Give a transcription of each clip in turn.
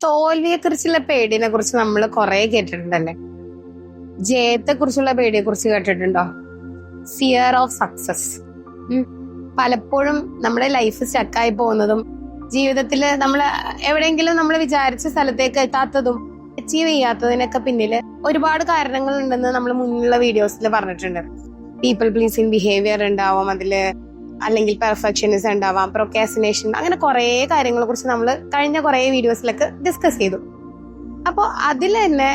തോൽവിയെ കുറിച്ചുള്ള പേടിനെ കുറിച്ച് നമ്മൾ കുറെ കേട്ടിട്ടുണ്ടല്ലേ. ജയത്തെ കുറിച്ചുള്ള പേടിയെ കുറിച്ച് കേട്ടിട്ടുണ്ടോ? Fear of success. പലപ്പോഴും നമ്മുടെ ലൈഫ് സ്റ്റക്കായി പോകുന്നതും ജീവിതത്തിൽ നമ്മൾ എവിടെയെങ്കിലും നമ്മൾ വിചാരിച്ച സ്ഥലത്തേക്ക് എത്താത്തതും അച്ചീവ് ചെയ്യാത്തതിനൊക്കെ പിന്നില് ഒരുപാട് കാരണങ്ങൾ ഉണ്ടെന്ന് നമ്മൾ മുന്നിലുള്ള വീഡിയോസിൽ പറഞ്ഞിട്ടുണ്ട്. പീപ്പിൾ പ്ലീസിങ് ബിഹേവിയർ ഉണ്ടാവാം അതില്, അല്ലെങ്കിൽ പെർഫെക്ഷനിസം ഉണ്ടാവാം, പ്രൊക്കാസിനേഷൻ, അങ്ങനെ കുറെ കാര്യങ്ങളെ കുറിച്ച് നമ്മൾ കഴിഞ്ഞ കുറെ വീഡിയോസിലൊക്കെ ഡിസ്കസ് ചെയ്തു. അപ്പോൾ അതിൽ തന്നെ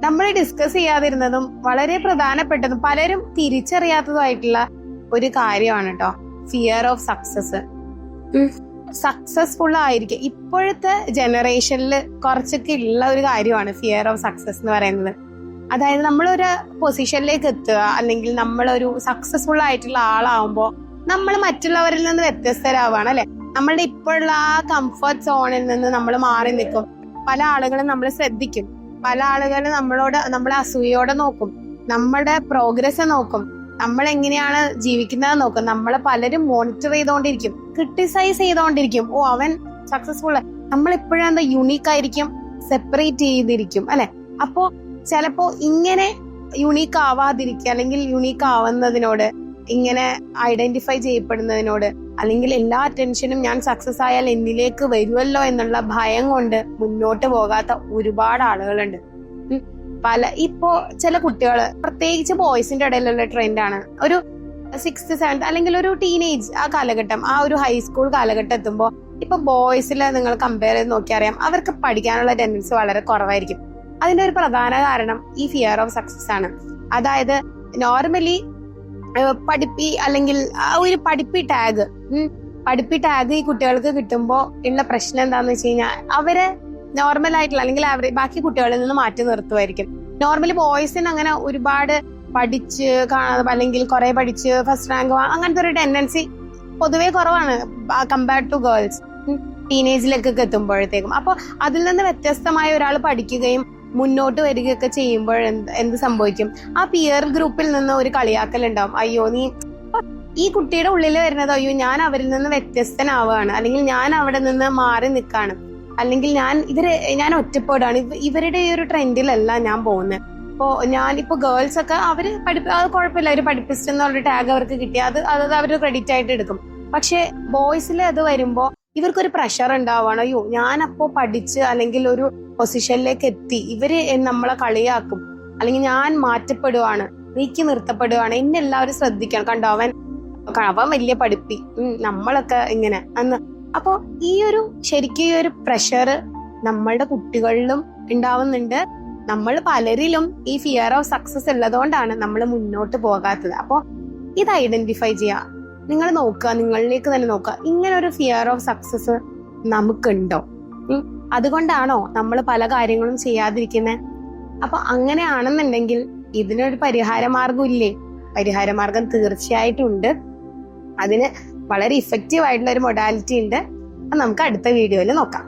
നമ്മൾ ഡിസ്കസ് ചെയ്യാതിരുന്നതും വളരെ പ്രധാനപ്പെട്ടതും പലരും തിരിച്ചറിയാത്തതുമായിട്ടുള്ള ഒരു കാര്യമാണ് കേട്ടോ, ഫിയർ ഓഫ് സക്സസ്. സക്സസ്ഫുൾ ആയിരിക്കും ഇപ്പോഴത്തെ ജനറേഷനിൽ കുറച്ചൊക്കെ ഉള്ള ഒരു കാര്യമാണ് ഫിയർ ഓഫ് സക്സസ് എന്ന് പറയുന്നത്. അതായത് നമ്മളൊരു പൊസിഷനിലേക്ക് എത്തുക, അല്ലെങ്കിൽ നമ്മളൊരു സക്സസ്ഫുൾ ആയിട്ടുള്ള ആളാവുമ്പോൾ നമ്മൾ മറ്റുള്ളവരിൽ നിന്ന് വ്യത്യസ്തരാവാണ് അല്ലെ. നമ്മളുടെ ഇപ്പോഴുള്ള ആ കംഫർട്ട് സോണിൽ നിന്ന് നമ്മൾ മാറി നിൽക്കും. പല ആളുകളും നമ്മൾ ശ്രദ്ധിക്കും, പല ആളുകളും നമ്മളെ അസൂയയോടെ നോക്കും, നമ്മുടെ പ്രോഗ്രസ് നോക്കും, നമ്മൾ എങ്ങനെയാണ് ജീവിക്കുന്നത് നോക്കും. നമ്മളെ പലരും മോണിറ്റർ ചെയ്തോണ്ടിരിക്കും, ക്രിട്ടിസൈസ് ചെയ്തോണ്ടിരിക്കും. ഓ അവൻ സക്സസ്ഫുൾ, നമ്മൾ ഇപ്പോഴും എന്താ യുണീക്ക് ആയിരിക്കും, സെപ്പറേറ്റ് ചെയ്തിരിക്കും അല്ലെ. അപ്പോ ചിലപ്പോ ഇങ്ങനെ യുണീക്ക് ആവാതിരിക്കുക, അല്ലെങ്കിൽ യുണീക്ക് ആവുന്നതിനോട്, ഇങ്ങനെ ഐഡന്റിഫൈ ചെയ്യപ്പെടുന്നതിനോട്, അല്ലെങ്കിൽ എല്ലാ അറ്റൻഷനും ഞാൻ സക്സസ് ആയാൽ എന്നിലേക്ക് വരുമല്ലോ എന്നുള്ള ഭയം കൊണ്ട് മുന്നോട്ട് പോകാത്ത ഒരുപാട് ആളുകളുണ്ട്. ഇപ്പോ ചില കുട്ടികള്, പ്രത്യേകിച്ച് ബോയ്സിന്റെ ഇടയിലുള്ള ട്രെൻഡാണ്, ഒരു 6th 7th അല്ലെങ്കിൽ ഒരു ടീനേജ് ആ കാലഘട്ടം, ആ ഒരു ഹൈസ്കൂൾ കാലഘട്ടം എത്തുമ്പോൾ ഇപ്പൊ ബോയ്സില് നിങ്ങൾ കമ്പയർ ചെയ്ത് നോക്കിയാൽ അറിയാം, അവർക്ക് പഠിക്കാനുള്ള ടെൻഡൻസി വളരെ കുറവായിരിക്കും. അതിന്റെ ഒരു പ്രധാന കാരണം ഈ ഫിയർ ഓഫ് സക്സസ് ആണ്. അതായത് നോർമലി അല്ലെങ്കിൽ ആ ഒരു പഠിപ്പി ടാഗ് ഈ കുട്ടികൾക്ക് കിട്ടുമ്പോ ഉള്ള പ്രശ്നം എന്താന്ന് വെച്ച് കഴിഞ്ഞാൽ അവരെ നോർമൽ ആയിട്ടുള്ള അല്ലെങ്കിൽ ബാക്കി കുട്ടികളിൽ നിന്ന് മാറ്റി നിർത്തുമായിരിക്കും. നോർമലി ബോയ്സിന് അങ്ങനെ ഒരുപാട് പഠിച്ച് അല്ലെങ്കിൽ കുറെ പഠിച്ച് ഫസ്റ്റ് റാങ്ക് അങ്ങനത്തെ ഒരു ടെൻഡൻസി പൊതുവേ കുറവാണ് കമ്പയർഡ് ടു ഗേൾസ് ടീനേജിലേക്കൊക്കെ എത്തുമ്പോഴത്തേക്കും. അപ്പൊ അതിൽ നിന്ന് വ്യത്യസ്തമായ ഒരാൾ പഠിക്കുകയും മുന്നോട്ട് വരികയൊക്കെ ചെയ്യുമ്പോൾ എന്ത് സംഭവിക്കും? ആ പിയർ ഗ്രൂപ്പിൽ നിന്ന് ഒരു കളിയാക്കൽ ഉണ്ടാവും. അയ്യോ നീ, ഈ കുട്ടിയുടെ ഉള്ളിൽ വരുന്നത് അയ്യോ ഞാൻ അവരിൽ നിന്ന് വ്യത്യസ്തനാവുകയാണ്, അല്ലെങ്കിൽ ഞാൻ അവിടെ നിന്ന് മാറി നിൽക്കാണ്, അല്ലെങ്കിൽ ഞാൻ ഒറ്റപ്പാടാണ്, ഇവരുടെ ഈ ഒരു ട്രെൻഡിലല്ല ഞാൻ പോകുന്നത്. ഞാനിപ്പോ ഗേൾസ് ഒക്കെ അവര് അത് കുഴപ്പമില്ല, അവര് പഠിപ്പിസ്റ്റ് എന്നുള്ള ടാഗ് അവർക്ക് കിട്ടിയാൽ അത് അവര് ക്രെഡിറ്റ് ആയിട്ട് എടുക്കും. പക്ഷെ ബോയ്സിൽ അത് വരുമ്പോ ഇവർക്കൊരു പ്രഷർ ഉണ്ടാവുകയാണ്. അയ്യോ ഞാനപ്പോ പഠിച്ച് അല്ലെങ്കിൽ ഒരു പൊസിഷനിലേക്ക് എത്തി, ഇവര് നമ്മളെ കളിയാക്കും, അല്ലെങ്കിൽ ഞാൻ മാറ്റപ്പെടുവാണ്, നീക്കി നിർത്തപ്പെടുവാണ്, എന്നെ എല്ലാവരും ശ്രദ്ധിക്കണം, കണ്ടോ അവൻ വലിയ പഠിപ്പി, നമ്മളൊക്കെ ഇങ്ങനെ അന്ന്. അപ്പൊ ശരിക്കും ഈ ഒരു പ്രഷർ നമ്മളുടെ കുട്ടികളിലും ഉണ്ടാവുന്നുണ്ട്. നമ്മൾ പലരിലും ഈ ഫിയർ ഓഫ് സക്സസ് ഉള്ളതുകൊണ്ടാണ് നമ്മൾ മുന്നോട്ട് പോകാത്തത്. അപ്പൊ ഇത് ഐഡന്റിഫൈ ചെയ്യുക, നിങ്ങൾ നോക്കുക, നിങ്ങളിലേക്ക് തന്നെ നോക്കുക, ഇങ്ങനെ ഒരു ഫിയർ ഓഫ് സക്സസ് നമുക്കുണ്ടോ? അതുകൊണ്ടാണോ നമ്മൾ പല കാര്യങ്ങളും ചെയ്യാതിരിക്കുന്നത്? അപ്പൊ അങ്ങനെയാണെന്നുണ്ടെങ്കിൽ ഇതിനൊരു പരിഹാരമാർഗം ഇല്ലേ? പരിഹാരമാർഗം തീർച്ചയായിട്ടും ഉണ്ട്. അതിന് വളരെ ഇഫക്റ്റീവ് ആയിട്ടുള്ള ഒരു മൊഡാലിറ്റി ഉണ്ട്. അത് നമുക്ക് അടുത്ത വീഡിയോയിൽ നോക്കാം.